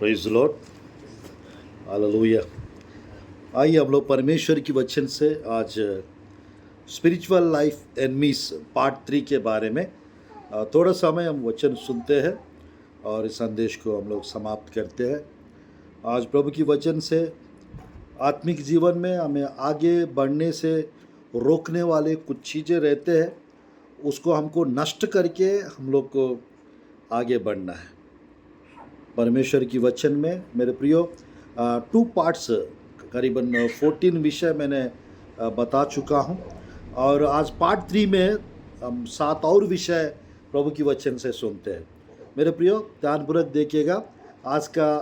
Praise Lord, hallelujah. आइए हम लोग परमेश्वर की वचन से आज स्पिरिचुअल लाइफ एनमीज पार्ट 3 के बारे में थोड़ा समय हम वचन सुनते हैं और इस संदेश को हम लोग समाप्त करते हैं। आज प्रभु की वचन से आत्मिक जीवन में हमें आगे बढ़ने से रोकने वाले कुछ चीज़ें रहते हैं, उसको हमको नष्ट करके हम लोग को आगे बढ़ना है। परमेश्वर की वचन में मेरे प्रियो 2 पार्ट्स करीबन 14 विषय मैंने बता चुका हूँ और आज पार्ट 3 में हम 7 और विषय प्रभु की वचन से सुनते हैं। मेरे प्रियो ध्यानपूर्वक देखिएगा। आज का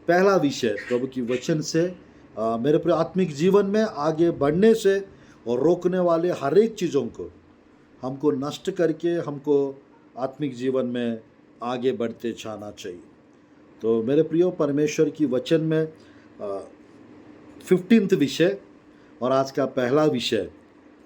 पहला विषय प्रभु की वचन से मेरे प्रियो आत्मिक जीवन में आगे बढ़ने से और रोकने वाले हर एक चीज़ों को हमको नष्ट करके हमको आत्मिक जीवन में आगे बढ़ते जाना चाहिए। तो मेरे प्रियो परमेश्वर की वचन में 15th विषय और आज का पहला विषय।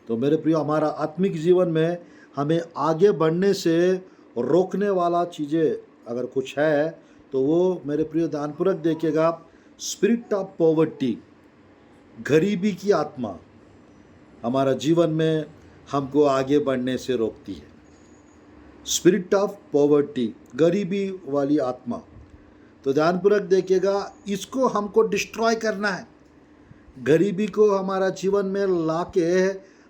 तो मेरे प्रियो हमारा आत्मिक जीवन में हमें आगे बढ़ने से रोकने वाला चीज़ें अगर कुछ है तो वो मेरे प्रियो ध्यानपूर्वक देखिएगा। स्पिरिट ऑफ पॉवर्टी, गरीबी की आत्मा हमारा जीवन में हमको आगे बढ़ने से रोकती है। स्पिरिट ऑफ पॉवर्टी, गरीबी वाली आत्मा। तो ध्यानपूर्वक देखिएगा, इसको हमको डिस्ट्रॉय करना है। गरीबी को हमारा जीवन में लाके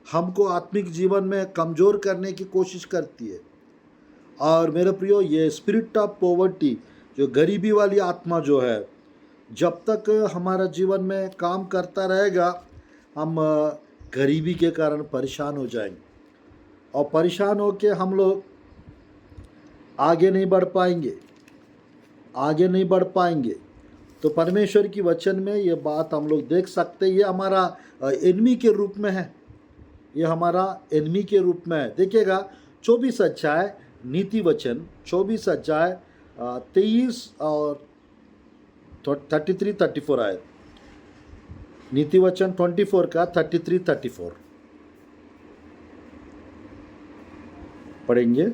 हमको आत्मिक जीवन में कमज़ोर करने की कोशिश करती है। और मेरे प्रियो ये स्पिरिट ऑफ पॉवर्टी, जो गरीबी वाली आत्मा जो है, जब तक हमारा जीवन में काम करता रहेगा हम गरीबी के कारण परेशान हो जाएंगे और परेशान होके हम लोग आगे नहीं बढ़ पाएंगे। तो परमेश्वर की वचन में ये बात हम लोग देख सकते हैं। ये हमारा एनिमी के रूप में है, ये हमारा एनिमी के रूप में है। देखिएगा 24 अध्याय नीति वचन 24 अध्याय 23 और 33-34 आए। नीति वचन 24 का 33-34 पढ़ेंगे।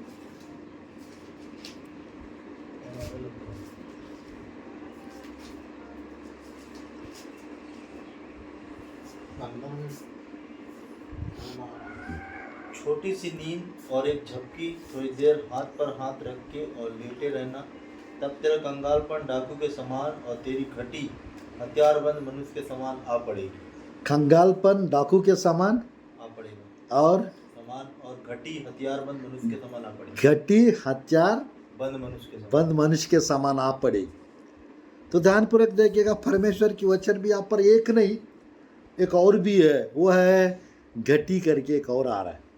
छोटी सी नींद और एक झपकी, थोड़ी देर हाथ पर हाथ रख के और लेटे रहना, तब तेरा कंगालपन डाकू के समान और तेरी घटी हथियारबंद मनुष्य के समान आ पड़ेगी। कंगालपन डाकू के समान आ पड़ेगा और घटी हथियारबंद मनुष्य के समान आ पड़ेगी। घटी हथियार बंद मनुष्य के समान आ पड़ेगी। तो ध्यानपूर्वक देखिएगा, परमेश्वर की वचन भी यहाँ पर एक नहीं, एक और भी है। वो है घटी करके एक और आ रहा है।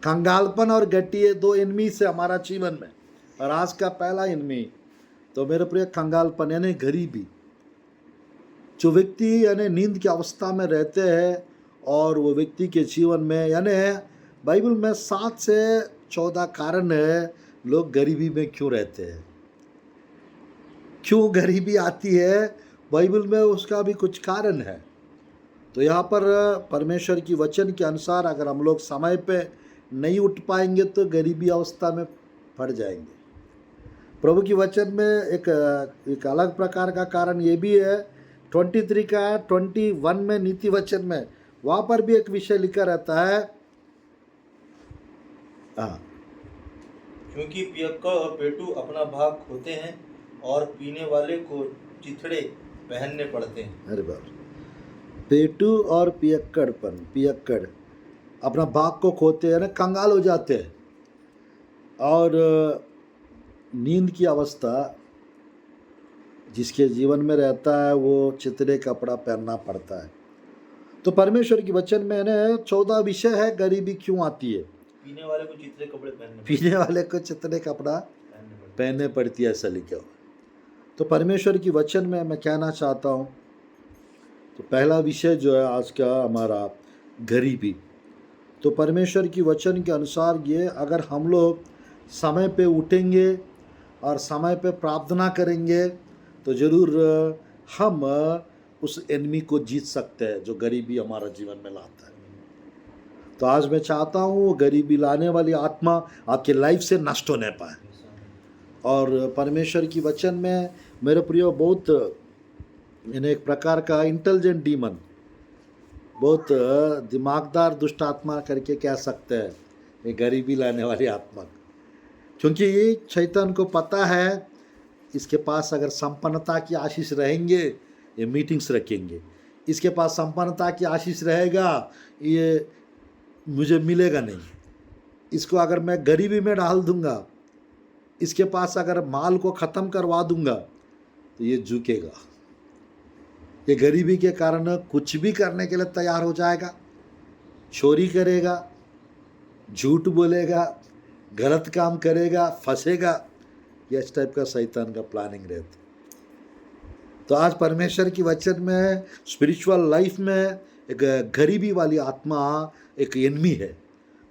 कंगालपन और घटी ये 2 एनिमी से हमारा जीवन में। और आज का पहला एनिमी तो मेरे प्रिय कंगालपन यानी गरीबी। जो व्यक्ति यानी नींद की अवस्था में रहते हैं और वो व्यक्ति के जीवन में यानी बाइबल में 7 से 14 कारण है लोग गरीबी में क्यों रहते हैं, क्यों गरीबी आती है। बाइबल में उसका भी कुछ कारण है। तो यहाँ पर परमेश्वर की वचन के अनुसार अगर हम लोग समय पे नहीं उठ पाएंगे तो गरीबी अवस्था में पड़ जाएंगे। प्रभु की वचन में एक अलग प्रकार का कारण ये भी है। 23 का 21 में नीति वचन में वहाँ पर भी एक विषय लिखा रहता है। हाँ, क्योंकि पियक्कड़ और पेटू अपना भाग खोते हैं और पीने वाले को चिथड़े पहनने पड़ते हैं। अरे बाप, पेटू और पियक्कड़ अपना भाग को खोते हैं ना, कंगाल हो जाते हैं। और नींद की अवस्था जिसके जीवन में रहता है वो चिथड़े कपड़ा पहनना पड़ता है। तो परमेश्वर की वचन में ना 14 विषय है गरीबी क्यों आती है। पीने वाले को चिथड़े कपड़ा पहनने पड़ती है, ऐसा लिखा हुआ। तो परमेश्वर की वचन में मैं कहना चाहता हूँ, तो पहला विषय जो है आज का हमारा गरीबी। तो परमेश्वर की वचन के अनुसार ये अगर हम लोग समय पे उठेंगे और समय पे प्रार्थना करेंगे तो ज़रूर हम उस एनिमी को जीत सकते हैं जो गरीबी हमारा जीवन में लाता है। तो आज मैं चाहता हूँ वो गरीबी लाने वाली आत्मा आपके लाइफ से नष्ट होने पाए और परमेश्वर की वचन में मेरे प्रियो बहुत यानी एक प्रकार का इंटेलिजेंट डीमन, बहुत दिमागदार दुष्ट आत्मा करके कह सकते हैं, ये गरीबी लाने वाली आत्मा। क्योंकि ये शैतान को पता है इसके पास अगर संपन्नता की आशीष रहेंगे ये मीटिंग्स रखेंगे, इसके पास संपन्नता की आशीष रहेगा ये मुझे मिलेगा नहीं, इसको अगर मैं गरीबी में डाल दूंगा, इसके पास अगर माल को ख़त्म करवा दूंगा तो ये झुकेगा, ये गरीबी के कारण कुछ भी करने के लिए तैयार हो जाएगा, चोरी करेगा, झूठ बोलेगा, गलत काम करेगा, फंसेगा। ये इस टाइप का शैतान का प्लानिंग रहता। तो आज परमेश्वर की वचन में स्पिरिचुअल लाइफ में एक गरीबी वाली आत्मा एक एनिमी है।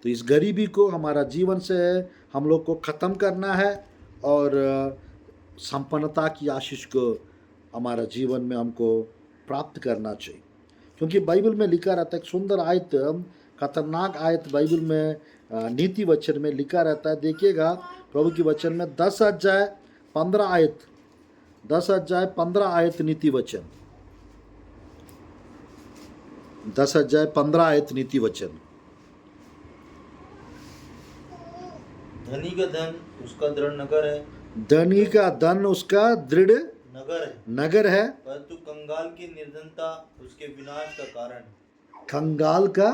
तो इस गरीबी को हमारा जीवन से हम लोग को ख़त्म करना है और संपन्नता की आशीष को हमारा जीवन में हमको प्राप्त करना चाहिए। क्योंकि बाइबल में लिखा रहता है, एक सुंदर आयत, खतरनाक आयत बाइबल में नीति वचन में लिखा रहता है। देखिएगा प्रभु की वचन में 10 अध्याय 15 आयत, 10 अध्याय 15 आयत नीति वचन, 10 अध्याय 15 आयत नीति वचन। धनी का धन उसका दृढ़ नगर है, धनी का धन उसका दृढ़ नगर है, परंतु कंगाल की निर्धनता उसके विनाश का कारण। कंगाल का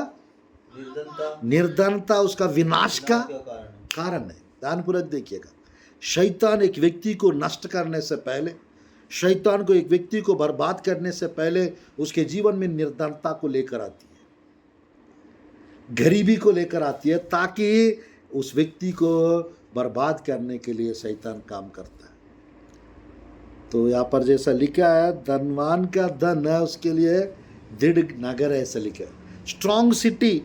निर्धनता उसका विनाश का कारण है। ध्यानपूर्वक देखिएगा, शैतान एक व्यक्ति को नष्ट करने से पहले, शैतान को एक व्यक्ति को बर्बाद करने से पहले उसके जीवन में निर्धनता को लेकर आती है, गरीबी को लेकर आती है, ताकि उस व्यक्ति को बर्बाद करने के लिए शैतान काम करता है। तो यहाँ पर जैसा लिखा है, धनवान का धन है उसके लिए दृढ़ नगर है, ऐसा लिखा है, स्ट्रॉन्ग सिटी।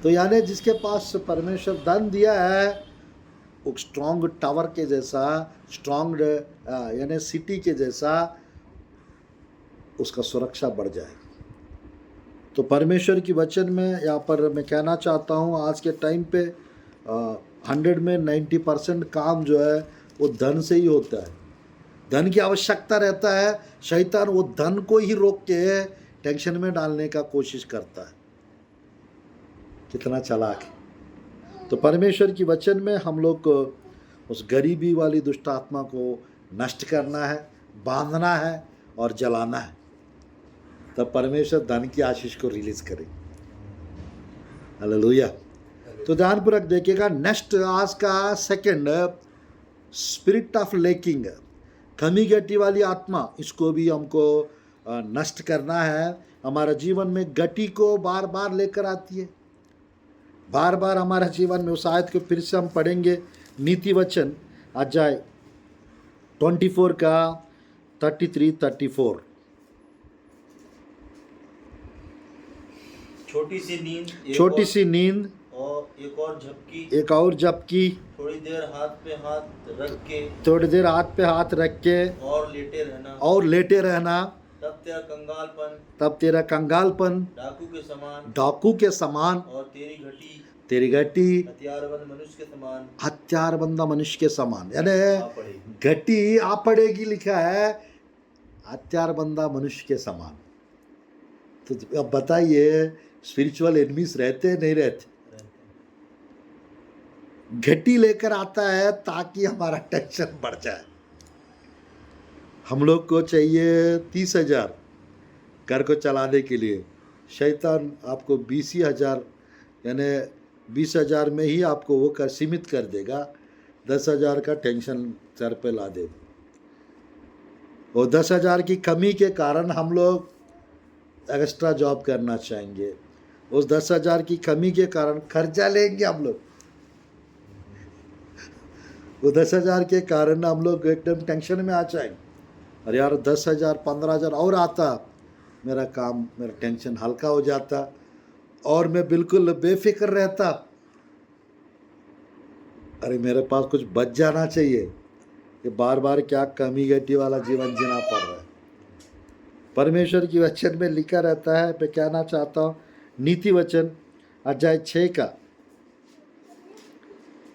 तो यानी जिसके पास परमेश्वर धन दिया है वो स्ट्रॉन्ग टावर के जैसा, स्ट्रॉन्ग यानी सिटी के जैसा उसका सुरक्षा बढ़ जाए। तो परमेश्वर की वचन में यहाँ पर मैं कहना चाहता हूँ, आज के टाइम पे 100 में 90% काम जो है वो धन से ही होता है, धन की आवश्यकता रहता है। शैतान वो धन को ही रोक के टेंशन में डालने का कोशिश करता है। कितना चालाक है। तो परमेश्वर की वचन में हम लोग को उस गरीबी वाली दुष्ट आत्मा को नष्ट करना है, बांधना है और जलाना है, तब परमेश्वर धन की आशीष को रिलीज करे। हालेलुया। तो ध्यानपूर्वक देखिएगा, नेक्स्ट आज का सेकंड, स्पिरिट ऑफ लेकिंग, कमी गति वाली आत्मा, इसको भी हमको नष्ट करना है। हमारा जीवन में गति को बार बार लेकर आती है, बार बार हमारे जीवन में। उस आयत को फिर से हम पढ़ेंगे, नीति वचन अध्याय 24 का 33-34। छोटी सी नींद और एक और झपकी, थोड़ी देर हाथ पे हाथ रख के और लेटे रहना, तब तेरा कंगालपन डाकू के समान और तेरी घटी हथियारबंद मनुष्य के समान। यानी घटी आ पड़ेगी, लिखा है हथियारबंद मनुष्य के समान। तो अब बताइए, स्पिरिचुअल एनिमीज रहते हैं नहीं रहते? घटी लेकर आता है ताकि हमारा टेंशन बढ़ जाए। हम लोग को चाहिए 30,000 घर को चलाने के लिए, शैतान आपको 20,000 यानी 20,000 में ही आपको वो कर सीमित कर देगा, 10,000 का टेंशन सर पे ला देगा। और 10,000 की कमी के कारण हम लोग एक्स्ट्रा जॉब करना चाहेंगे, उस 10,000 की कमी के कारण खर्चा लेंगे हम लोग, वो 10,000 के कारण हम लोग एकदम टेंशन में आ जाएंगे। अरे यार 10,000 15,000 और आता, मेरा काम, मेरा टेंशन हल्का हो जाता और मैं बिल्कुल बेफिक्र रहता। अरे मेरे पास कुछ बच जाना चाहिए, ये बार बार क्या कमी घटी वाला जीवन जीना पड़ रहा है। परमेश्वर की वचन में लिखा रहता है, मैं कहना चाहता हूँ, नीति वचन अध्याय 6 का,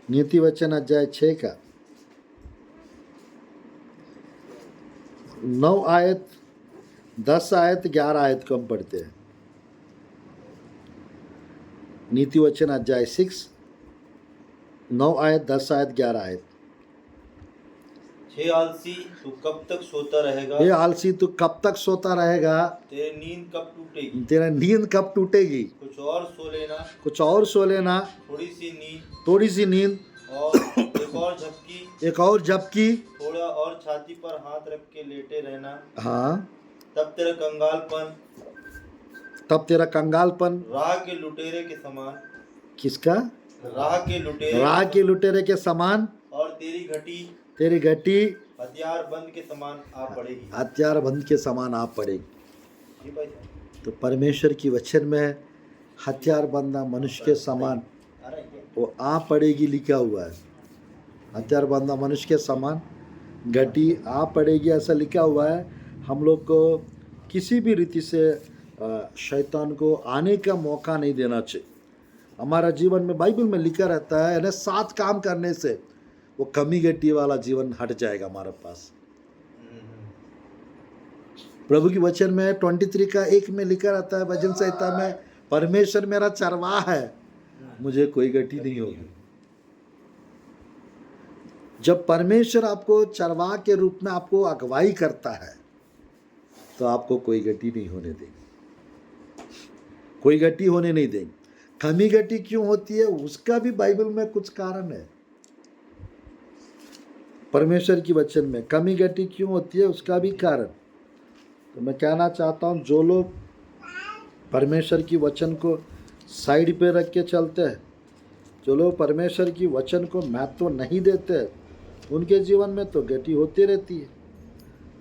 नीति वचन अध्याय 6 का 9 आयत 10 आयत 11 आयत को हम पढ़ते हैं। नीति वचन अध्याय 6 9 आयत 10 आयत 11 आयत। हे आलसी, तू कब तक सोता रहेगा? हे आलसी, तू कब तक सोता रहेगा? तेरी नींद कब टूटेगी? तेरा नींद कब टूटेगी? कुछ और सो लेना, कुछ और सो लेना, थोड़ी सी नींद थोड़ी सी नींद और एक और झपकी, एक और झपकी, थोड़ा और छाती पर हाथ रख के लेटे रहना। हाँ, तब तेरा कंगालपन तब तेरा कंगालपन राह के लुटेरे के समान, किसका? राह के लुटेरे के समान, और तेरी घटी हथियार बंद के समान आ पड़ेगी। हथियार बंद के समान आ पड़ेगी। जी भाई साहब। तो परमेश्वर की वचन में हथियार बंदा मनुष्य के समान आ रहा है क्या? वो आ पड़ेगी लिखा हुआ है। हथियार बंदा मनुष्य के समान घटी आ पड़ेगी ऐसा लिखा हुआ है। हम लोग को किसी भी रीति से शैतान को आने का मौका नहीं देना चाहिए। हमारा जीवन में बाइबल में लिखा रहता है यानी 7 काम करने से वो कमी घटी वाला जीवन हट जाएगा हमारे पास। प्रभु की वचन में 23 का 1 में लिखा रहता है भजन संहिता में, परमेश्वर मेरा चरवाहा है, मुझे कोई घटी नहीं होगी। जब परमेश्वर आपको चरवाहा के रूप में आपको अगुवाई करता है तो आपको कोई घटी नहीं होने देगी, कोई घटी होने नहीं देगी। कमी घटी क्यों होती है उसका भी बाइबल में कुछ कारण है। परमेश्वर की वचन में कमी घटी क्यों होती है उसका भी कारण। तो मैं कहना चाहता हूँ जो लोग परमेश्वर की वचन को साइड पे रख के चलते हैं, जो लोग परमेश्वर की वचन को महत्व नहीं देते, उनके जीवन में तो घटी होती रहती है।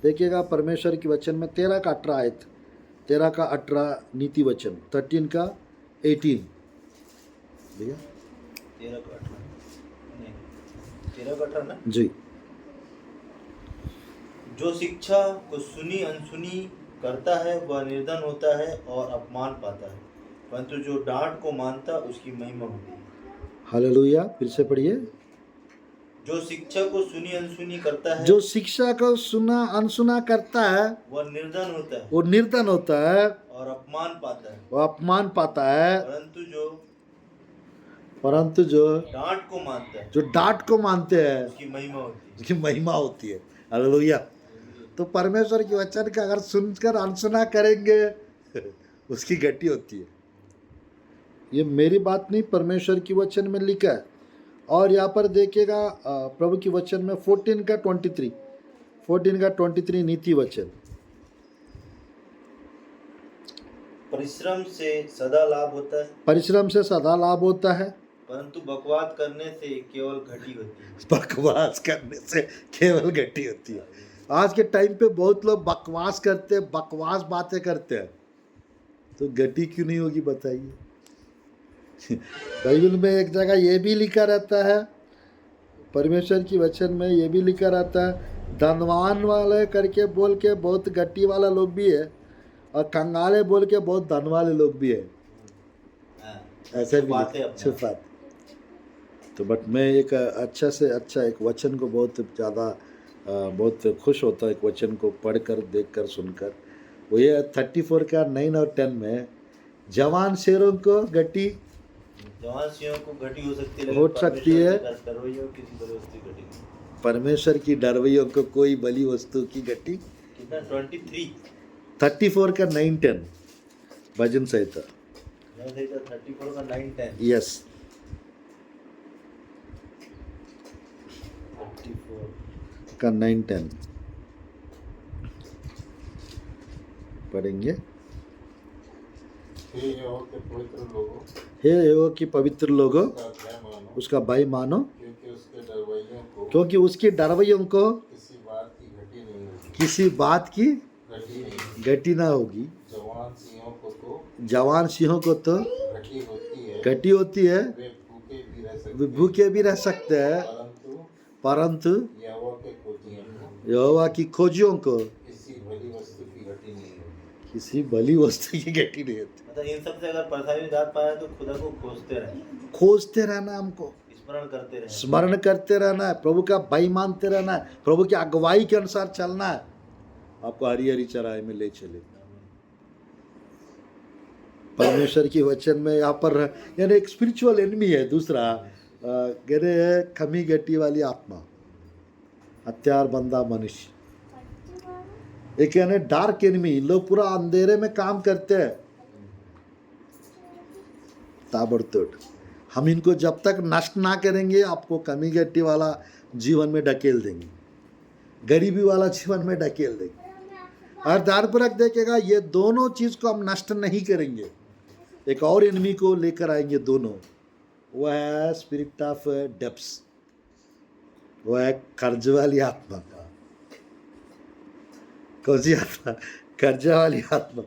देखिएगा परमेश्वर की वचन में 13 का 18 आयत, 13 का 18 नीति वचन, 13 का 18 भैया 13 का 18 नहीं 13 का 18 ना जी। जो शिक्षा को सुनी अनसुनी करता है वह निर्धन होता है और अपमान पाता है, परंतु जो डांट को मानता उसकी महिमा होती है। हालेलुया। फिर से पढ़िए। जो शिक्षा को सुनी अनसुनी करता है, जो शिक्षा को सुना अनसुना करता है वह निर्धन होता है, वो निर्धन होता है और अपमान पाता है, वो अपमान पाता है, परंतु जो डांट को मानता है, जो डांट को मानते हैं उसकी महिमा होती है। उसकी महिमा होती है। हालेलुया। तो परमेश्वर की वचन का अगर सुनकर अनसुना करेंगे उसकी घटी होती है। ये मेरी बात नहीं, परमेश्वर की वचन में लिखा है। और यहाँ पर देखिएगा प्रभु की वचन में 14 का 23 नीति वचन। परिश्रम से सदा लाभ होता है, परिश्रम से सदा लाभ होता है, परंतु बकवास करने से केवल घटी होती है। बकवास करने से केवल घटी होती है। आज के टाइम पे बहुत लोग बकवास करते हैं, बकवास बातें करते हैं, तो घटी क्यों नहीं होगी बताइए। बाइबल में एक जगह ये भी लिखा रहता है, परमेश्वर की वचन में ये भी लिखा रहता है, धनवान वाले करके बोल के बहुत घटी वाला लोग भी है और कंगाले बोल के बहुत धन वाले लोग भी है। ऐसे भी छुपाते। तो बट मैं एक अच्छा से अच्छा एक वचन को बहुत ज़्यादा बहुत खुश होता है एक वचन को पढ़कर देखकर सुनकर। वो ये 34 का 9 और 10 में जवान शेरों को घटी हो सकती है, परमेश्वर की डरवैयों को कोई बली वस्तु की घटी। कितना 34 का 9-10 भजन संहिता 34 का 9-10 यस 34 का 9-10 पढ़ेंगे। हे यहोवा के पवित्र लोगों, हे यहोवा की पवित्र लोगों, उसका भय मानो, उसका भय मानो, क्योंकि उसके डरवैयों को क्योंकि उसकी डरवैयों को किसी बात की घटी ना होगी। जवान सिंहों को तो घटी होती है, वे भूखे भी रह सकते हैं, परंतु यहोवा की खोजियों को किसी भली वस्तु की घटी नहीं होती। मतलब इन सब से अगर परेशानी निजात पाया तो खुदा को खोजते रहना, हमको स्मरण करते रहना है, प्रभु का भय मानते रहना है, प्रभु की अगुवाई के अनुसार चलना है। आपको हरी हरी चराई में ले चले। परमेश्वर की वचन में यहाँ पर यानी एक स्पिरिचुअल एनिमी है दूसरा, कहते हैं कमी गट्टी वाली आत्मा, हत्यार बंदा मनुष्य। एक यानी डार्क एनिमी, लोग पूरा अंधेरे में काम करते हैं ताबड़तोड़। हम इनको जब तक नष्ट ना करेंगे आपको कमी गट्टी वाला जीवन में ढकेल देंगे, गरीबी वाला जीवन में ढकेल देंगे। और ध्यानपूर्वक देखेगा ये दोनों चीज को हम नष्ट नहीं करेंगे, एक और एनिमी को लेकर आएंगे दोनों। वह है स्पिरिट ऑफ डेप्स, वह है कर्ज वाली आत्मा। कौन सी आत्मा? कर्जा वाली आत्मा।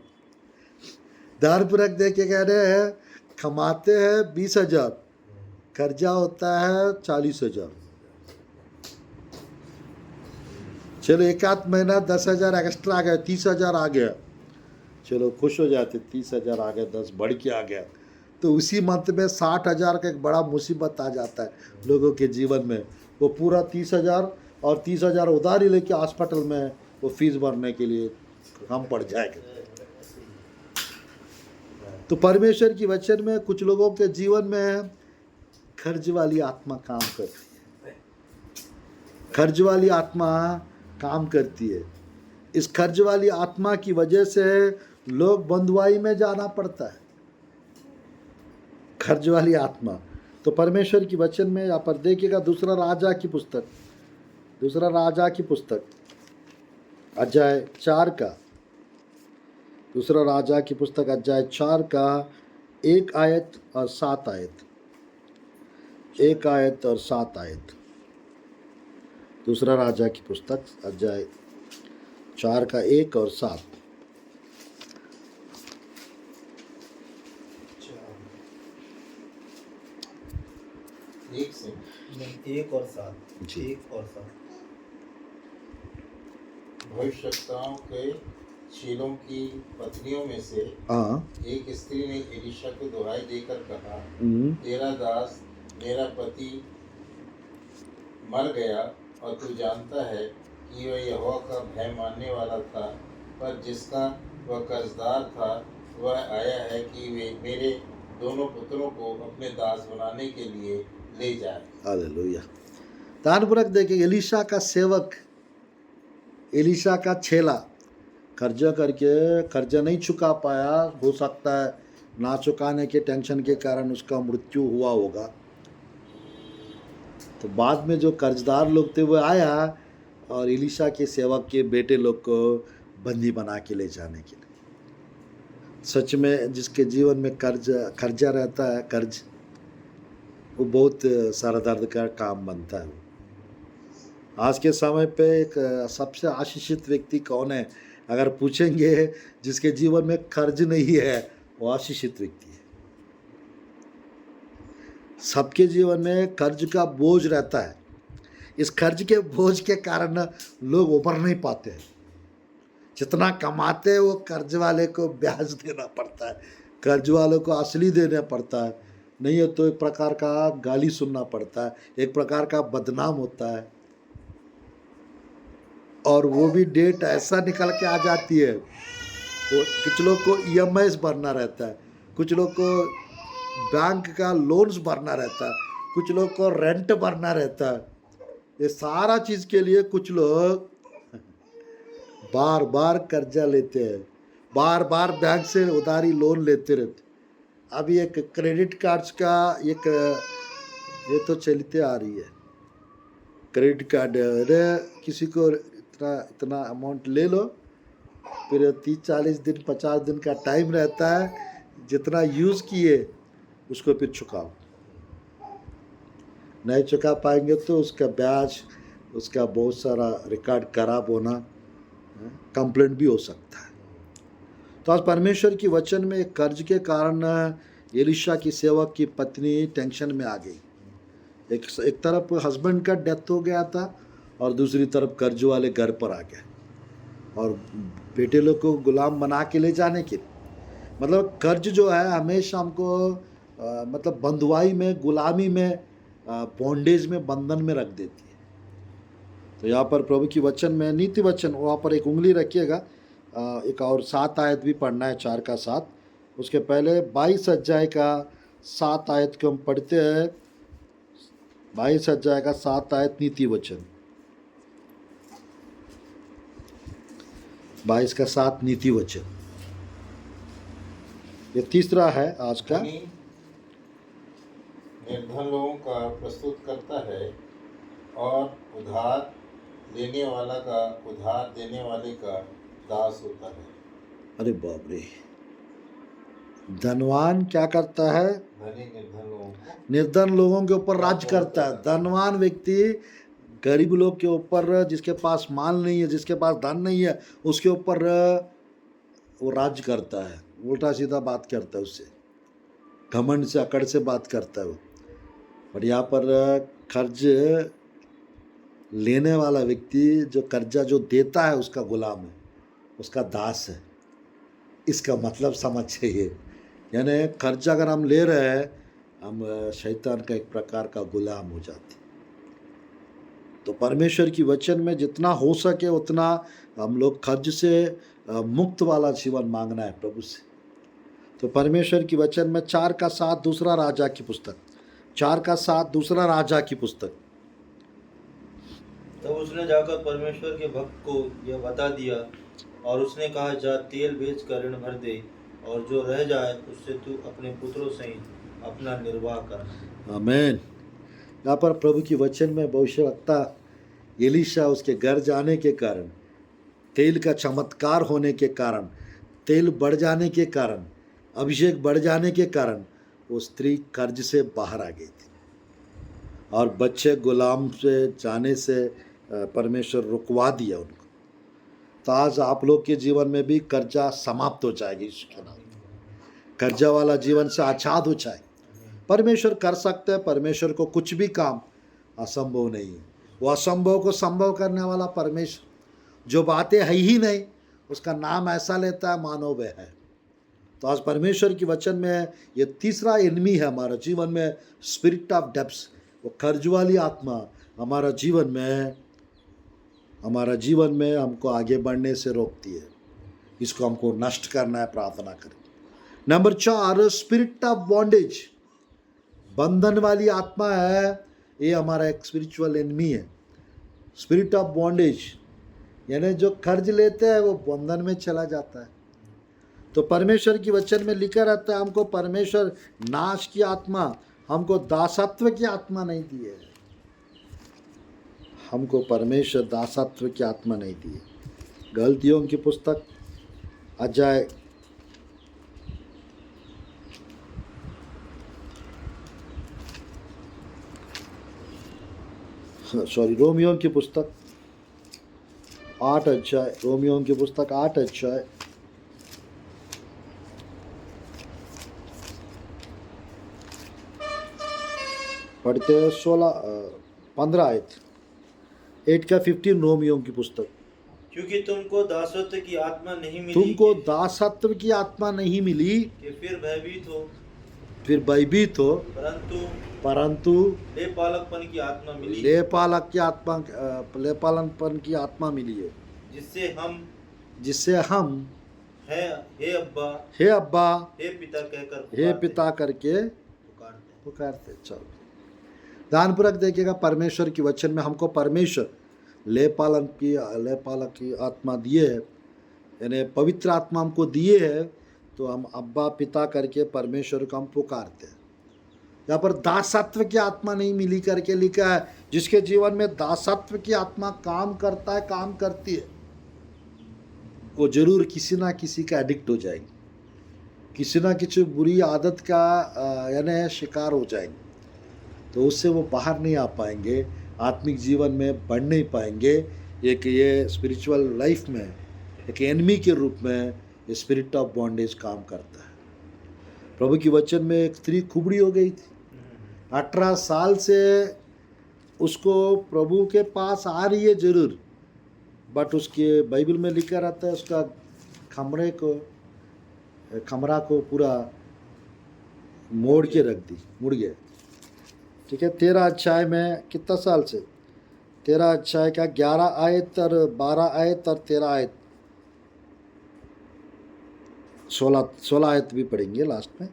ध्यानपूर्वक देखे कह रहे हैं कमाते हैं 20,000, कर्जा होता है 40,000। चलो एक आध महीना 10,000 एक्स्ट्रा आ गया, 30,000 आ गया, चलो खुश हो जाते, 30,000 आ गया, 10 बढ़ के आ गया। तो उसी मंथ में 60,000 का एक बड़ा मुसीबत आ जाता है लोगों के जीवन में। वो पूरा 30,000 और 30,000 उधारी लेके हॉस्पिटल में वो फीस भरने के लिए हम पड़ जाएंगे। तो परमेश्वर की वचन में कुछ लोगों के जीवन में कर्ज वाली आत्मा काम करती है, कर्ज वाली आत्मा काम करती है। इस कर्ज वाली आत्मा की वजह से लोग बंधुआई में जाना पड़ता है, कर्ज वाली आत्मा। तो परमेश्वर की वचन में यहाँ पर देखिएगा दूसरा राजा की पुस्तक अध्याय 4 का, दूसरा राजा की पुस्तक अध्याय 4 का 1 आयत और 7 आयत, 1 आयत और 7 आयत। दूसरा राजा की पुस्तक अध्याय 4 का 1 और 7। 1 और 7 जी। 1 और 7। भविष्यवक्ताओं के शीलों की पत्नियों में से हाँ, एक स्त्री ने एलीशा को दुहाई देकर कहा, हम्म, तेरा दास मेरा पति मर गया और तू जानता है कि वह यहोवा का भय मानने वाला था, पर जिसका वह कर्जदार था वह आया है कि वे मेरे दोनों पुत्रों को अपने दास बनाने के लिए ले जाए। हालेलुया। ध्यानपूर्वक देखिए, एलीशा का सेवक, एलीशा का चेला कर्जा करके कर्जा नहीं चुका पाया, हो सकता है ना चुकाने के टेंशन के कारण उसका मृत्यु हुआ होगा। तो बाद में जो कर्जदार लोग थे वो आया और एलीशा के सेवक के बेटे लोग को बंदी बना के ले जाने के लिए। सच में जिसके जीवन में कर्जा रहता है, कर्ज, वो बहुत सारा दर्द का काम बनता है। आज के समय पे एक सबसे आशीषित व्यक्ति कौन है? अगर पूछेंगे जिसके जीवन में कर्ज नहीं है, वो आशीषित व्यक्ति है। सबके जीवन में कर्ज का बोझ रहता है। इस कर्ज के बोझ के कारण लोग उभर नहीं पाते हैं। जितना कमाते हैं वो कर्ज वाले को ब्याज देना पड़ता है, कर्ज वालों को असली देना पड़ता है, नहीं है तो एक प्रकार का गाली सुनना पड़ता है, एक प्रकार का बदनाम होता है। और वो भी डेट ऐसा निकल के आ जाती है, वो कुछ लोग को EMIs भरना रहता है, कुछ लोग को बैंक का लोन्स भरना रहता है, कुछ लोग को रेंट भरना रहता है। ये सारा चीज़ के लिए कुछ लोग बार बार कर्जा लेते हैं, बार बार बैंक से उधारी लोन लेते रहते। अभी एक क्रेडिट कार्ड्स का एक ये तो चलते आ रही है, क्रेडिट कार्ड, अरे किसी को इतना अमाउंट ले लो, फिर 30-40 दिन 50 दिन का टाइम रहता है, जितना यूज़ किए उसको फिर चुकाओ। नहीं चुका पाएंगे तो उसका ब्याज, उसका बहुत सारा रिकॉर्ड खराब होना, कंप्लेंट भी हो सकता है। तो आज परमेश्वर की वचन में कर्ज के कारण एलीशा की सेवक की पत्नी टेंशन में आ गई। एक तरफ हस्बैंड का डेथ हो गया था और दूसरी तरफ कर्ज वाले घर पर आ गए और बेटे लोग को गुलाम बना के ले जाने के। मतलब कर्ज जो है हमेशा हमको मतलब बंधुआई में, गुलामी में, बॉन्डेज में, बंधन में रख देती है। तो यहाँ पर प्रभु की वचन में नीति वचन, वहाँ पर एक उंगली रखिएगा। एक और 7 आयत भी पढ़ना है, 4 का 7। उसके पहले 22 अध्याय का 7 आयत को हम पढ़ते हैं। 22 अध्याय का 7 आयत नीति वचन, 22 का 7 नीति वचन, ये तीसरा है आज का। धनी निर्धन लोगों का प्रस्तुत करता है और उधार लेने वाला का उधार देने वाले का दास होता है। अरे बाप रे, धनवान क्या करता है? धनी निर्धन लोगों के ऊपर राज करता है। धनवान व्यक्ति गरीब लोग के ऊपर, जिसके पास माल नहीं है, जिसके पास धन नहीं है, उसके ऊपर वो राज करता है, उल्टा सीधा बात करता है, उससे घमंड से अकड़ से बात करता है वो। और यहाँ पर कर्ज लेने वाला व्यक्ति जो कर्जा जो देता है उसका गुलाम है, उसका दास है। इसका मतलब समझ चाहिए, यानी कर्जा अगर हम ले रहे हैं, हम शैतान का एक प्रकार का गुलाम हो जाते। तो परमेश्वर की वचन में जितना हो सके उतना हम लोग कर्ज से मुक्त वाला जीवन मांगना है प्रभु से। तो परमेश्वर की वचन में 4 का 7 दूसरा राजा की पुस्तक, 4 का 7 दूसरा राजा की पुस्तक। तब उसने जाकर परमेश्वर के भक्त को यह बता दिया और उसने कहा, जा तेल बेच कर ऋण भर दे और जो रह जाए उससे तू अपने पुत्रों सहित अपना निर्वाह कर। आमीन। यहाँ पर प्रभु की वचन में भविष्यवक्ता एलीशा उसके घर जाने के कारण, तेल का चमत्कार होने के कारण, तेल बढ़ जाने के कारण, अभिषेक बढ़ जाने के कारण वो स्त्री कर्ज से बाहर आ गई थी और बच्चे गुलाम से जाने से परमेश्वर रुकवा दिया उनको। तो आज आप लोग के जीवन में भी कर्जा समाप्त हो जाएगी। इसके नाम कर्जा वाला जीवन से आज़ाद हो जाए। परमेश्वर कर सकते हैं, परमेश्वर को कुछ भी काम असंभव नहीं है। वो असंभव को संभव करने वाला परमेश्वर, जो बातें है ही नहीं उसका नाम ऐसा लेता है मानो वह है। तो आज परमेश्वर की वचन में ये तीसरा एनिमी है हमारा जीवन में, स्पिरिट ऑफ डेप्स। वो कर्ज वाली आत्मा हमारा जीवन में हमको आगे बढ़ने से रोकती है। इसको हमको नष्ट करना है, प्रार्थना करें। नंबर 4, स्पिरिट ऑफ बॉन्डेज, बंधन वाली आत्मा है। ये हमारा एक स्पिरिचुअल एनिमी है। स्पिरिट ऑफ बॉन्डेज यानी जो कर्ज लेते हैं वो बंधन में चला जाता है। तो परमेश्वर की वचन में लिखा रहता है, हमको परमेश्वर नाश की आत्मा, हमको दासत्व की आत्मा नहीं दी है। हमको परमेश्वर दासत्व की आत्मा नहीं दी है। गलतियों की पुस्तक अध्याय रोमियों की पुस्तक 8 अध्याय, रोमियों की पुस्तक 8 अध्याय पढ़ते हैं 15 आयत, 8 का 15 रोमियों की पुस्तक। क्योंकि तुमको दासत्व की आत्मा नहीं मिली, तुमको दासत्व की आत्मा नहीं मिली कि फिर भयभीत हो, परंतु लेपालकपन की आत्मा मिली, लेपालनपन की आत्मा मिली है, जिससे हम हे अब्बा हे पिता करके पुकारते। चलो ध्यानपूर्वक देखिएगा, परमेश्वर की वचन में हमको परमेश्वर लेपालक की आत्मा दिए है, यानी पवित्र आत्मा हमको दिए है। तो हम अब्बा पिता करके परमेश्वर को हम पुकारते हैं। यहाँ पर दासत्व की आत्मा नहीं मिली करके लिखा है। जिसके जीवन में दासत्व की आत्मा काम करता है, काम करती है, वो जरूर किसी ना किसी का एडिक्ट हो जाएगी, किसी ना किसी बुरी आदत का यानी शिकार हो जाएंगे। तो उससे वो बाहर नहीं आ पाएंगे, आत्मिक जीवन में बढ़ नहीं पाएंगे। एक ये स्पिरिचुअल लाइफ में एक एनिमी के रूप में ये स्पिरिट ऑफ बॉन्डेज काम करता है। प्रभु की वचन में एक स्त्री कुबड़ी हो गई थी, 18 साल से उसको प्रभु के पास आ रही है जरूर, बट उसके बाइबल में लिखा रहता है उसका खमरा को पूरा मोड़ के रख दी, मुड़ गया। ठीक है, 13 अध्याय में कितना साल से 13 अध्याय का 11 आयत और 12 आयत और 13 आयत, 16 आयत भी पढ़ेंगे लास्ट में।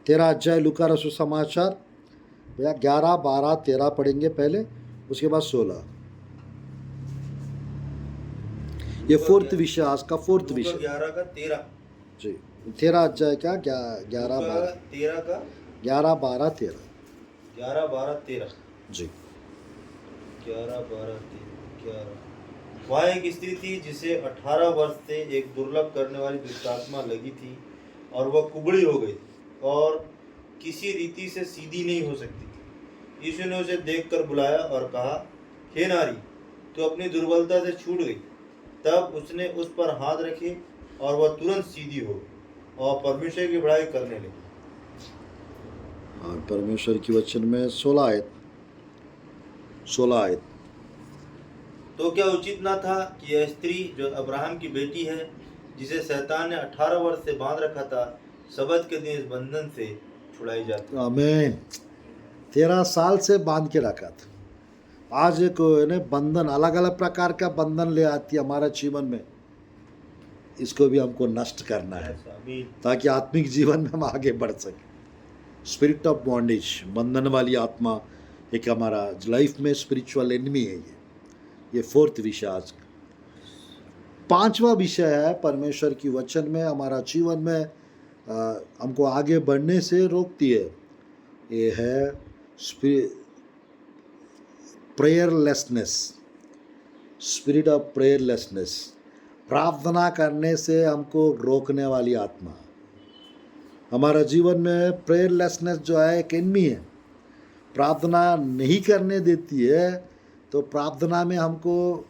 13 अध्याय लूका रसूल समाचार भैया 11, 12, 13 पढ़ेंगे पहले, उसके बाद 16। ये फोर्थ विषय, आज का फोर्थ विषय 11 का 13 जी। 13 अध्याय का 11, 12, 13 का 11, 12, 13 11, 12, 13 जी। 11, 12, 13, 11। वहाँ एक स्त्री थी जिसे 18 वर्ष से एक दुर्लभ करने वाली दुष्टात्मा लगी थी और वह कुबड़ी हो गई थी और किसी रीति से सीधी नहीं हो सकती थी। यीशु ने उसे देखकर बुलाया और कहा, हे नारी, तू अपनी दुर्बलता से छूट गई। तब उसने उस पर हाथ रखे और वह तुरंत सीधी हो और परमेश्वर की बड़ाई करने लगी। और परमेश्वर की वचन में 16 आयत। तो क्या उचित ना था कि यह स्त्री जो अब्राहम की बेटी है, जिसे शैतान ने 18 वर्ष से बांध रखा था, सबत के दिन इस बंधन से छुड़ाई जाती। आमीन। 13 साल से बांध के रखा था। आज एक बंधन, अलग अलग प्रकार का बंधन ले आती है हमारे जीवन में, इसको भी हमको नष्ट करना है ताकि आत्मिक जीवन में हम आगे बढ़ सके। स्पिरिट ऑफ बॉन्डेज, बंधन वाली आत्मा एक हमारा लाइफ में स्पिरिचुअल एनिमी है। ये फोर्थ विषय आज का। 5वां विषय है परमेश्वर की वचन में हमारा जीवन में हमको आगे बढ़ने से रोकती है। ये है प्रेयरलेसनेस, स्पिरिट ऑफ प्रेयरलेसनेस, प्रार्थना करने से हमको रोकने वाली आत्मा। हमारा जीवन में प्रेयरलेसनेस जो है एक एनिमी है, प्रार्थना नहीं करने देती है, तो प्रार्थना में हमको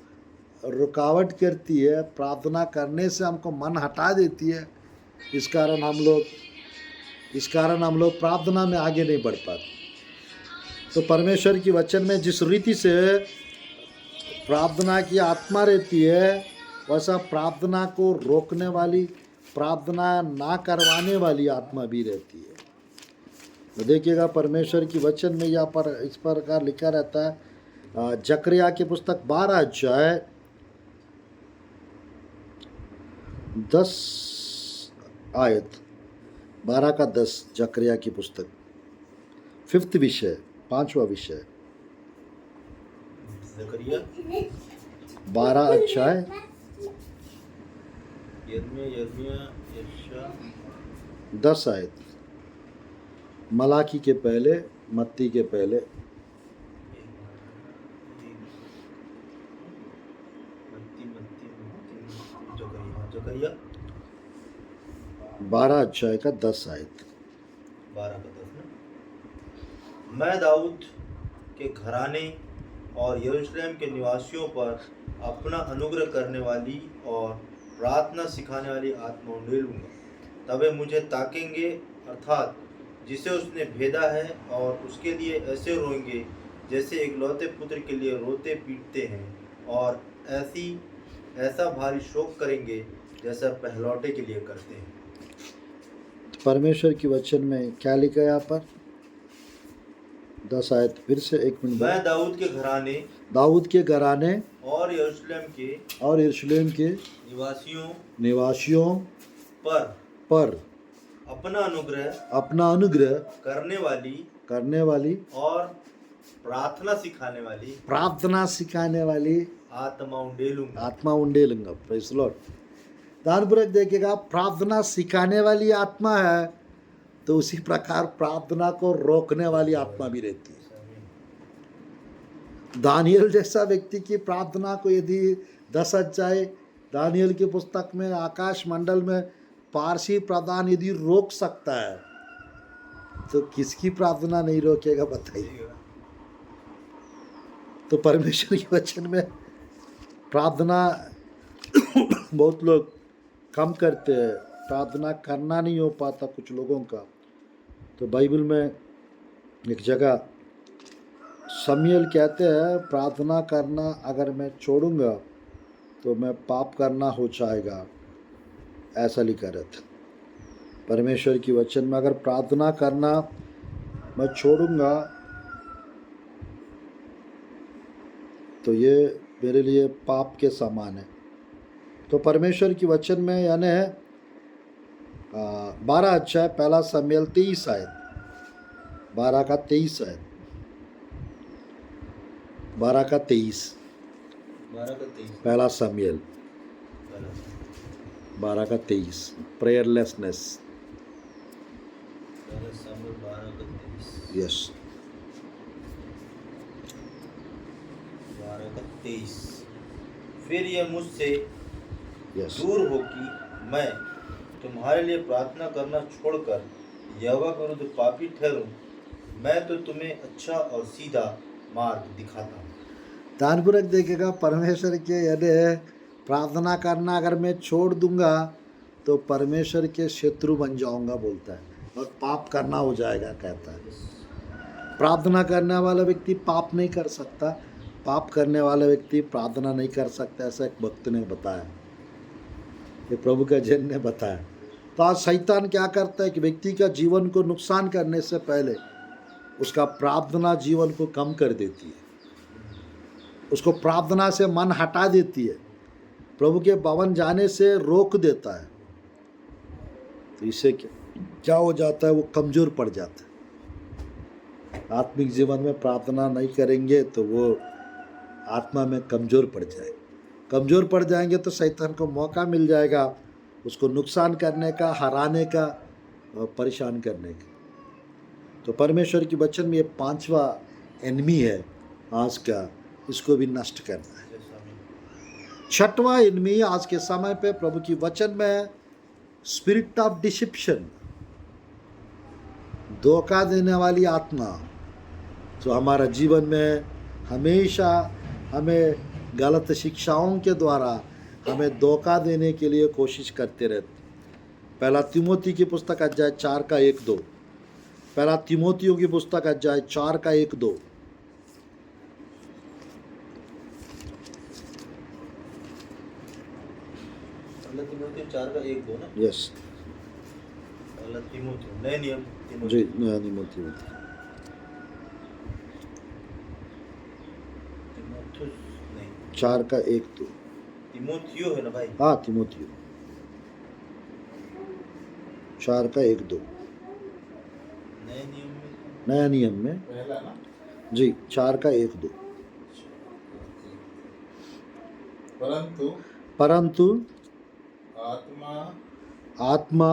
रुकावट करती है, प्रार्थना करने से हमको मन हटा देती है। इस कारण हम लोग प्रार्थना में आगे नहीं बढ़ पाते। तो परमेश्वर की वचन में जिस रीति से प्रार्थना की आत्मा रहती है, वैसा प्रार्थना को रोकने वाली, प्रार्थना ना करवाने वाली आत्मा भी रहती है। तो देखिएगा परमेश्वर की वचन में यहाँ पर इस प्रकार लिखा रहता है, जकरिया की पुस्तक 12 अध्याय 10 आयत, 12 का 10, जकरिया की पुस्तक, 5th विषय, 5वां विषय, जकरिया 12 अध्याय यिर्मयाह, यशायाह 10 आयत, मलाकी के पहले, मत्ती के पहले, जकरिया 12 अध्याय का 10 आयत। 12 का 10 ना। मैं दाऊद के घराने और यरूशलेम के निवासियों पर अपना अनुग्रह करने वाली और प्रार्थना सिखाने वाली आत्मा उंडेलूंगा। तब वे मुझे ताकेंगे, अर्थात जिसे उसने भेदा है, और उसके लिए ऐसे रोएंगे जैसे एक लौते पुत्र के लिए रोते पीटते हैं, और ऐसा भारी शोक करेंगे जैसा पहलौटे के लिए करते हैं। परमेश्वर की वचन में क्या लिखा है यहाँ पर? 10 आयत फिर से, एक मिनट। मैं दाऊद के घराने और यरूशलेम के निवासियों पर अपना अनुग्रह करने वाली और प्रार्थना सिखाने वाली आत्मा उंडेलूंगा। Praise the Lord. ध्यानपूर्वक देखिएगा, प्रार्थना सिखाने वाली आत्मा है तो उसी प्रकार प्रार्थना को रोकने वाली आत्मा भी रहती है। दानियल जैसा व्यक्ति की प्रार्थना को यदि 10 अध्याय दानियल की पुस्तक में, आकाश मंडल में पारसी प्रधान यदि रोक सकता है, तो किसकी प्रार्थना नहीं रोकेगा बताइए। तो परमेश्वर के वचन में प्रार्थना बहुत लोग कम करते हैं, प्रार्थना करना नहीं हो पाता कुछ लोगों का। तो बाइबल में एक जगह शमूएल कहते हैं, प्रार्थना करना अगर मैं छोड़ूंगा तो मैं पाप करना हो जाएगा, ऐसा लिखा रहता। परमेश्वर की वचन में अगर प्रार्थना करना मैं छोड़ूंगा तो ये मेरे लिए पाप के समान है। तो परमेश्वर की वचन में यानी है 12 अध्याय 1 शमूएल 23 आयत 12 का 23 आयत 12 का 23 12 का 23 1 शमूएल 12 का 23 प्रेयरलेसनेस। 12 का 23 यस 12 का 23 फिर यह मुझसे यस दूर हो कि मैं तुम्हारे लिए प्रार्थना करना छोड़कर यहोवा के विरुद्ध पापी ठहरूं। मैं तो तुम्हें अच्छा और सीधा मार्ग दिखाता हूँ। ध्यानपूर्वक देखेगा, परमेश्वर के यदि प्रार्थना करना अगर मैं छोड़ दूंगा तो परमेश्वर के शत्रु बन जाऊंगा बोलता है, और पाप करना हो जाएगा कहता है। प्रार्थना करने वाला व्यक्ति पाप नहीं कर सकता, पाप करने वाला व्यक्ति प्रार्थना नहीं कर सकता, ऐसा एक भक्त ने बताया, ये प्रभु का जन ने बताया। तो आज शैतान क्या करता है कि व्यक्ति का जीवन को नुकसान करने से पहले उसका प्रार्थना जीवन को कम कर देती है, उसको प्रार्थना से मन हटा देती है, प्रभु के भवन जाने से रोक देता है। तो इससे क्या हो जाता है, वो कमज़ोर पड़ जाता है। आत्मिक जीवन में प्रार्थना नहीं करेंगे तो वो आत्मा में कमज़ोर पड़ जाएंगे। कमज़ोर पड़ जाएंगे तो शैतान को मौका मिल जाएगा उसको नुकसान करने का, हराने का और परेशान करने का। तो परमेश्वर की वचन में ये 5वां एनिमी है आज का, इसको भी नष्ट करना है। 6वां एनिमी आज के समय पे प्रभु की वचन में स्पिरिट ऑफ डिसेप्शन, धोखा देने वाली आत्मा, जो हमारा जीवन में हमेशा हमें गलत शिक्षाओं के द्वारा हमें धोखा देने के लिए कोशिश करते रहते। 1 तीमोथी की पुस्तक अध्याय 4 का 1-2, 1 तीमोथियों की पुस्तक अध्याय 4 का 1-2। तीमोथी 4 का 1-2 ना। यस तीमोथी नए नियम जी, नया तीमोथी तीमोथुस नहीं, 4 का 1-2। तीमोथियो है ना भाई। हाँ, तीमोथियो 4 का 1-2 नए नियम में नया नियम में पहला ना जी 4 का 1-2। परंतु आत्मा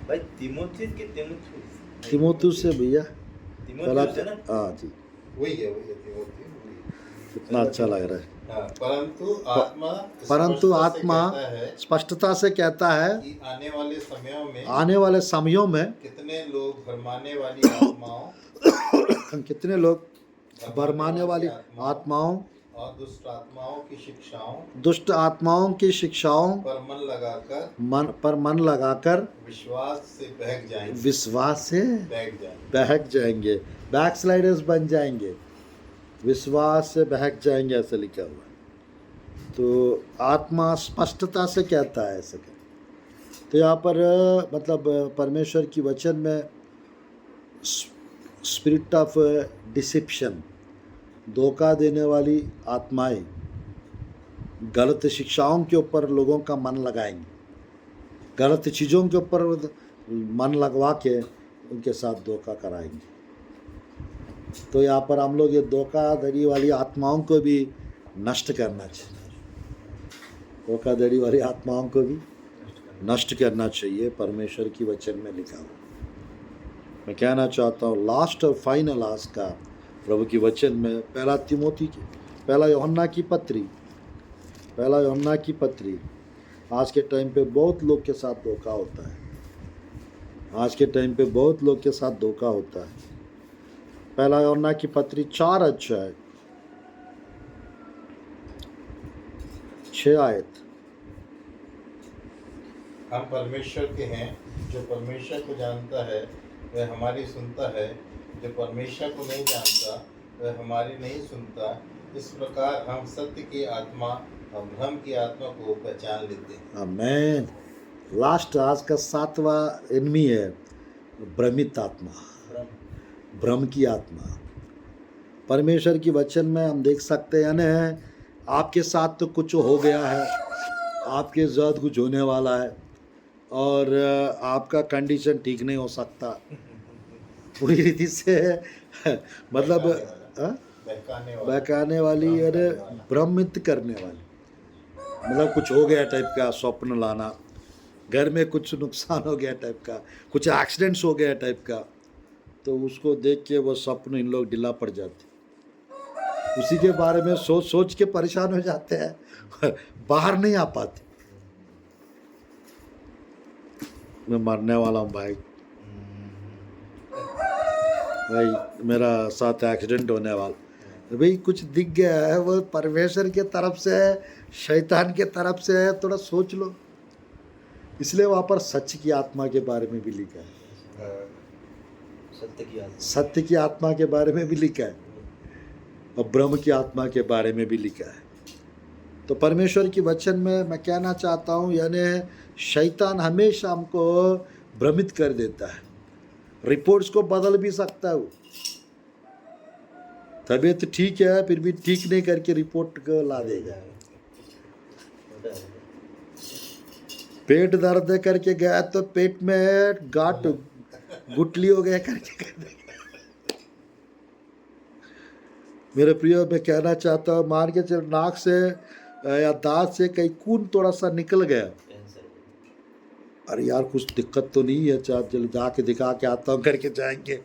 भाई तीमोथियस के तीमोथियस तीमोथियुस से भैया पहला, तीमोथियस है ना। हाँ जी, वही है तीमोथी। कितना अच्छा लग रहा है। हाँ, परंतु आत्मा स्पष्टता से कहता है कि आने वाले समयों में कितने लोग भरमाने वाली आत्माओं और दुष्ट आत्माओं की शिक्षाओं पर मन लगाकर विश्वास से बहक जाएंगे, बैकस्लाइडर्स बन जाएंगे, विश्वास से बहक जाएंगे, ऐसा लिखा हुआ है। तो आत्मा स्पष्टता से कहता है ऐसा। तो यहाँ पर मतलब परमेश्वर की वचन में स्पिरिट ऑफ डिसेप्शन, धोखा देने वाली आत्माएं गलत शिक्षाओं के ऊपर लोगों का मन लगाएंगे, गलत चीज़ों के ऊपर मन लगवा के उनके साथ धोखा कराएंगे। तो यहाँ पर हम लोग ये धोखाधड़ी वाली आत्माओं को भी नष्ट करना चाहिए, धोखाधड़ी वाली आत्माओं को भी नष्ट करना चाहिए, परमेश्वर की वचन में लिखा हुआ। मैं कहना चाहता हूँ लास्ट और फाइनल आज का प्रभु की वचन में 1 यूहन्ना की पत्री। आज के टाइम पे बहुत लोग के साथ धोखा होता है, आज के टाइम पे बहुत लोग के साथ धोखा होता है। 1 यूहन्ना की पत्री 4 अध्याय 6 आयत। हम परमेश्वर के हैं, जो परमेश्वर को जानता है वह हमारी सुनता है, जो परमेश्वर को नहीं जानता वह हमारी नहीं सुनता। इस प्रकार हम सत्य की आत्मा और भ्रम की आत्मा को पहचान लेते हैं। आमीन। लास्ट आज का 7वां एनिमी है भ्रमित आत्मा। भ्रम की आत्मा। परमेश्वर की वचन में हम देख सकते हैं, यानी आपके साथ तो कुछ हो गया है, आपके साथ कुछ होने वाला है और आपका कंडीशन ठीक नहीं हो सकता पूरी रीति से मतलब हाँ? बहकाने वाली, अरे भ्रमित करने वाली, मतलब कुछ हो गया टाइप का स्वप्न लाना, घर में कुछ नुकसान हो गया टाइप का, कुछ एक्सीडेंट्स हो गया टाइप का, तो उसको देख के वो स्वप्न इन लोग ढीला पड़ जाते, उसी के बारे में सोच सोच के परेशान हो जाते हैं, बाहर नहीं आ पाते। मैं मरने वाला हूँ भाई, मेरा साथ एक्सीडेंट होने वाला, भाई कुछ दिख गया है, वो परमेश्वर के तरफ से है, शैतान के तरफ से है, थोड़ा सोच लो। इसलिए वहाँ पर सच की आत्मा के बारे में भी लिखा है, सत्य की आत्मा के बारे में भी लिखा है और ब्रह्म की आत्मा के बारे में भी लिखा है। तो परमेश्वर की वचन में मैं कहना चाहता हूँ, यानी शैतान हमेशा हमको भ्रमित कर देता है, रिपोर्ट्स को बदल भी सकता है वो। तबीयत ठीक है फिर भी ठीक नहीं करके रिपोर्ट को ला देगा। पेट दर्द करके गया तो पेट में गांठ गुटली हो गया करके कर देगा। मेरे प्रिय, मैं कहना चाहता हूँ, मान के चल नाक से या दांत से कहीं खून थोड़ा सा निकल गया, अरे यार कुछ दिक्कत तो नहीं है, चल जाके दिखा के आता हूँ करके जाएंगे,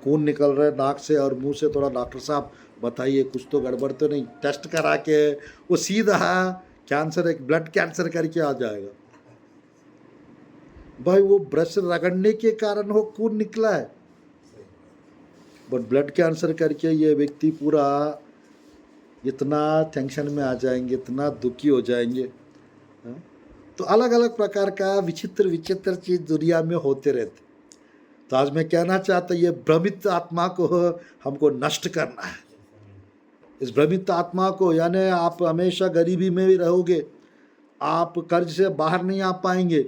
खून निकल रहा है नाक से और मुंह से, थोड़ा डॉक्टर साहब बताइए कुछ तो गड़बड़ तो नहीं, टेस्ट करा के वो सीधा कैंसर, एक ब्लड कैंसर करके आ जाएगा। भाई वो ब्रश रगड़ने के कारण वो खून निकला है, बट ब्लड कैंसर करके ये व्यक्ति पूरा इतना टेंशन में आ जाएंगे, इतना दुखी हो जाएंगे। हाँ? तो अलग अलग प्रकार का विचित्र विचित्र चीज़ दुनिया में होते रहते। तो आज मैं कहना चाहता हूँ, ये भ्रमित आत्मा को हमको नष्ट करना है। इस भ्रमित आत्मा को, यानी आप हमेशा गरीबी में भी रहोगे, आप कर्ज से बाहर नहीं आ पाएंगे,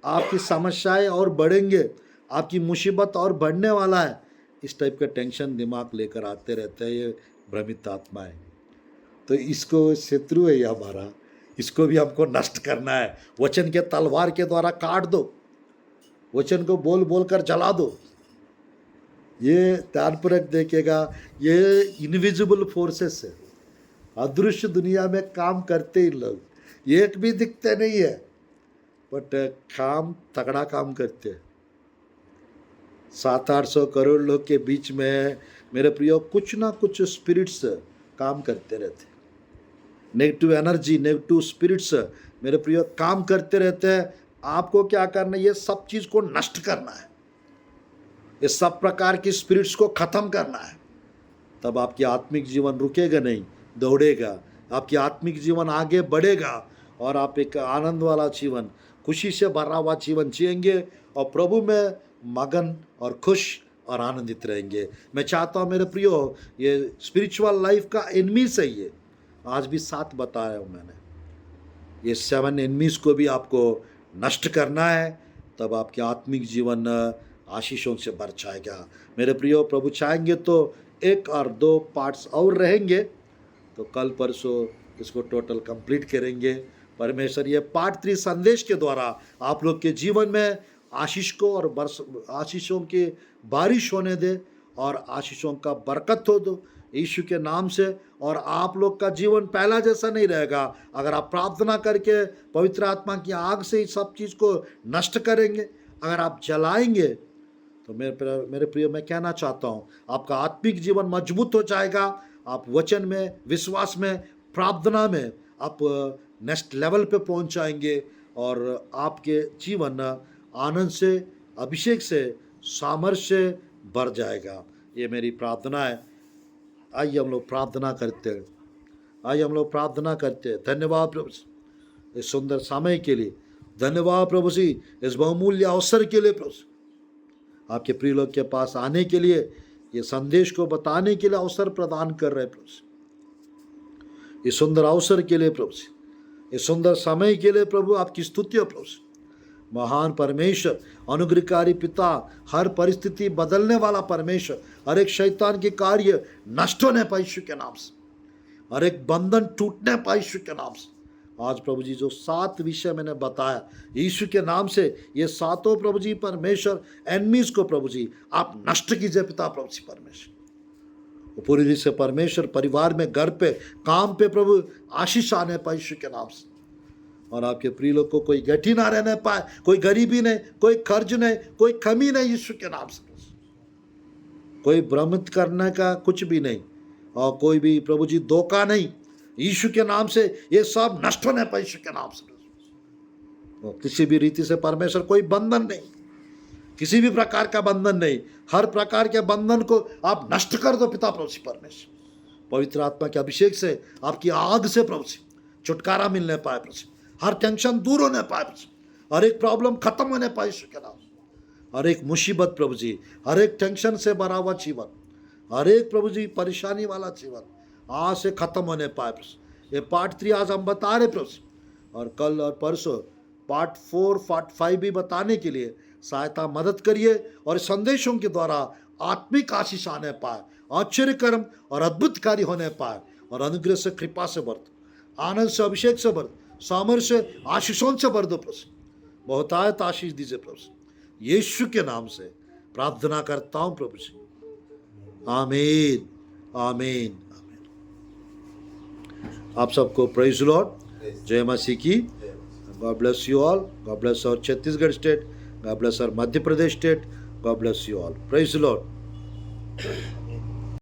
आपकी समस्याएं और बढ़ेंगे, आपकी मुसीबत और बढ़ने वाला है, इस टाइप का टेंशन दिमाग लेकर आते रहते हैं, ये भ्रमित आत्मा है। तो इसको शत्रु है ये हमारा, इसको भी हमको नष्ट करना है। वचन के तलवार के द्वारा काट दो, वचन को बोल बोल कर जला दो। ये ध्यानपूर्वक देखेगा, ये इनविजिबल फोर्सेस है, अदृश्य दुनिया में काम करते ही लोग, एक भी दिखते नहीं है बट काम तगड़ा काम करते हैं। 700-800 करोड़ लोग के बीच में मेरे प्रियो कुछ ना कुछ स्पिरिट्स काम करते रहते, नेगेटिव एनर्जी, नेगेटिव स्पिरिट्स मेरे प्रियो काम करते रहते हैं। आपको क्या करना है, ये सब चीज़ को नष्ट करना है, ये सब प्रकार की स्पिरिट्स को ख़त्म करना है, तब आपकी आत्मिक जीवन रुकेगा नहीं, दौड़ेगा, आपकी आत्मिक जीवन आगे बढ़ेगा और आप एक आनंद वाला जीवन, खुशी से भरा हुआ जीवन जिएंगे और प्रभु में मगन और खुश और आनंदित रहेंगे। मैं चाहता हूँ मेरे प्रियो, ये स्पिरिचुअल लाइफ का एनिमीज है, ये आज भी 7 बताया हूँ मैंने, ये 7 एनिमीज को भी आपको नष्ट करना है, तब आपके आत्मिक जीवन आशीषों से भर जाएगा। मेरे प्रियो, प्रभु चाहेंगे तो 1 और 2 पार्ट्स और रहेंगे, तो कल परसों इसको टोटल कंप्लीट करेंगे। परमेश्वर ये पार्ट 3 संदेश के द्वारा आप लोग के जीवन में आशीष को और आशीषों की बारिश होने दे और आशीषों का बरकत हो दो यीशु के नाम से। और आप लोग का जीवन पहला जैसा नहीं रहेगा अगर आप प्रार्थना करके पवित्र आत्मा की आग से इस सब चीज़ को नष्ट करेंगे, अगर आप जलाएंगे। तो मेरे प्रिय, मैं कहना चाहता हूँ आपका आत्मिक जीवन मजबूत हो जाएगा, आप वचन में, विश्वास में, प्रार्थना में आप नेक्स्ट लेवल पे पहुँच जाएंगे और आपके जीवन आनंद से, अभिषेक से, सामर्थ्य से भर जाएगा। ये मेरी प्रार्थना है। आइए हम लोग प्रार्थना करते हैं, आइए हम लोग प्रार्थना करते हैं। धन्यवाद प्रभु इस सुंदर समय के लिए, धन्यवाद प्रभु जी इस बहुमूल्य अवसर के लिए, प्रभु आपके प्रिय लोग के पास आने के लिए, ये संदेश को बताने के लिए अवसर प्रदान कर रहे प्रभु। इस सुंदर अवसर के लिए प्रभु, इस सुंदर समय के लिए प्रभु आपकी स्तुति हो प्रभु। महान परमेश्वर, अनुग्रहकारी पिता, हर परिस्थिति बदलने वाला परमेश्वर, हर एक शैतान के कार्य नष्ट होने पाए यीशु के नाम से, हर एक बंधन टूटने पाए यीशु के नाम से। आज प्रभु जी जो 7 विषय मैंने बताया यीशु के नाम से, ये 7 प्रभु जी परमेश्वर एनमीज को प्रभु जी आप नष्ट कीजिए पिता प्रभु जी परमेश्वर। पूरी रीति से परमेश्वर परिवार में, घर पे, काम पे प्रभु आशीष आने पाए यीशु के नाम से। और आपके प्रिय लोग को कोई गठी ना रहने पाए, कोई गरीबी नहीं, कोई कर्ज नहीं, कोई कमी नहीं यीशु के नाम से। कोई भ्रमित करने का कुछ भी नहीं और कोई भी प्रभु जी धोखा नहीं यीशु के नाम से। ये सब नष्ट होने पाए यीशु के नाम से। और किसी भी रीति से परमेश्वर कोई बंधन नहीं, किसी भी प्रकार का बंधन नहीं, हर प्रकार के बंधन को आप नष्ट कर दो पिता प्रभु जी परमेश्वर। पवित्र आत्मा के अभिषेक से, आपकी आग से प्रभु जी छुटकारा मिलने पाए प्रभु जी, हर टेंशन दूर होने पाए प्रभु जी, हर एक प्रॉब्लम खत्म होने पाए यीशु के नाम, हर एक मुसीबत प्रभु जी, हर एक टेंशन से भरा हुआ जीवन, हर एक प्रभु जी परेशानी वाला जीवन आज से खत्म होने पाए प्रभु जी। ये पार्ट 3 आज हम बता रहे प्रभु जी, और कल और परसों पार्ट 4, पार्ट 5 भी बताने के लिए सहायता मदद करिए और संदेशों के द्वारा आत्मिक आशीष आने पाए, आश्चर्यकर्म और अद्भुत कार्य होने पाए, और अनुग्रह से, कृपा से भर दो, आनंद से, अभिषेक से भर दो, सामर्थ से, आशीषों से भर दो प्रभु। बहुतायत आशीष दीजिए प्रभु, यीशु के नाम से प्रार्थना करता हूँ प्रभु जी, आमीन आमीन आमीन। आप सबको प्रेज लॉर्ड, जय मसीह की। God bless you all, God bless our Chhattisgarh state, God bless our Madhya Pradesh state. God bless you all. Praise the Lord.